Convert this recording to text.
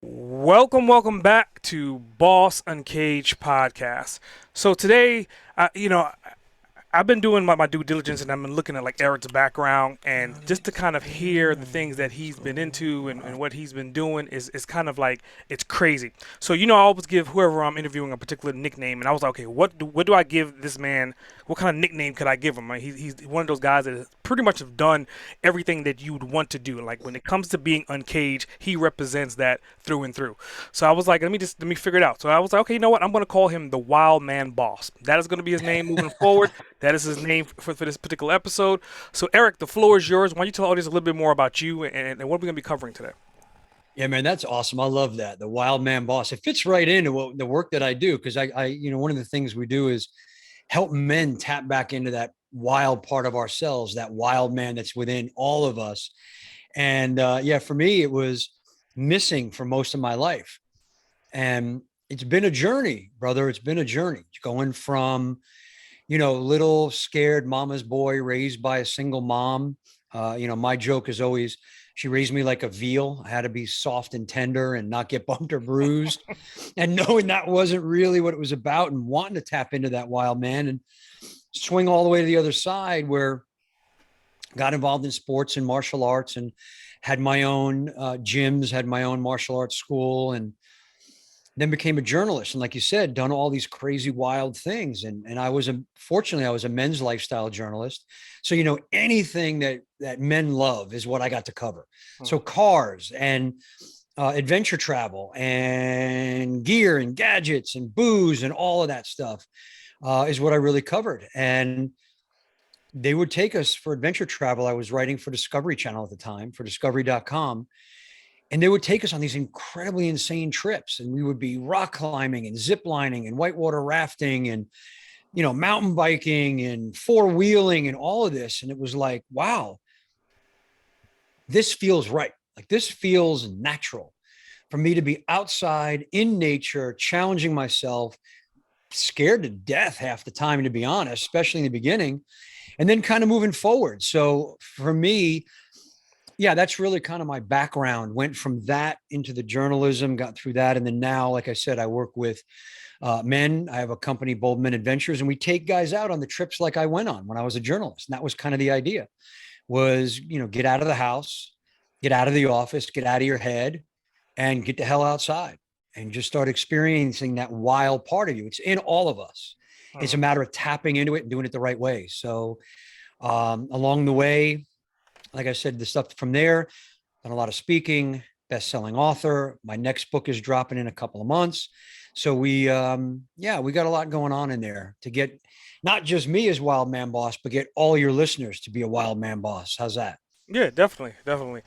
Welcome back to Boss Uncaged podcast. So today, I've been doing my due diligence and I've been looking at like Eric's background and just to kind of hear the things that he's been into and what he's been doing is kind of like it's crazy. So I always give whoever I'm interviewing a particular nickname and I was like, okay, what do I give this man? What kind of nickname could I give him? Like, he's one of those guys that pretty much have done everything that you would want to do. Like when it comes to being uncaged, he represents that through and through. So I was like, let me figure it out. So I was like, okay, you know what? I'm gonna call him the Wild Man Boss. That is gonna be his name moving forward. That is his name for this particular episode. So, Eric, the floor is yours. Why don't you tell the audience a little bit more about you and what are we going to be covering today? Yeah, man, that's awesome. I love that. The wild man boss. It fits right into the work that I do because one of the things we do is help men tap back into that wild part of ourselves, that wild man that's within all of us. And yeah, for me, it was missing for most of my life. And it's been a journey, brother. It's been a journey going from, little scared mama's boy raised by a single mom. My joke is always she raised me like a veal. I had to be soft and tender and not get bumped or bruised. And knowing that wasn't really what it was about and wanting to tap into that wild man and swing all the way to the other side where I got involved in sports and martial arts and had my own gyms, had my own martial arts school, and then became a journalist. And like you said, done all these crazy, wild things. And fortunately, I was a men's lifestyle journalist. So, anything that men love is what I got to cover. So cars and adventure travel and gear and gadgets and booze and all of that stuff is what I really covered. And they would take us for adventure travel. I was writing for Discovery Channel at the time for discovery.com, and they would take us on these incredibly insane trips, and we would be rock climbing and ziplining and whitewater rafting and mountain biking and four wheeling and all of this. And it was like, wow, this feels right. Like this feels natural for me to be outside in nature, challenging myself, scared to death half the time, to be honest, especially in the beginning, and then kind of moving forward. So for me, yeah, that's really kind of my background. Went from that into the journalism, got through that, and then now, like I said, I work with men. I have a company, Bold Men Adventures, and we take guys out on the trips like I went on when I was a journalist. And that was kind of the idea: was get out of the house, get out of the office, get out of your head, and get the hell outside and just start experiencing that wild part of you. It's in all of us. It's a Mm-hmm. matter of tapping into it and doing it the right way. So along the way, like I said, the stuff from there, done a lot of speaking, best-selling author. My next book is dropping in a couple of months. So we got a lot going on in there to get not just me as wild man boss, but get all your listeners to be a wild man boss. How's that? Yeah, definitely, definitely.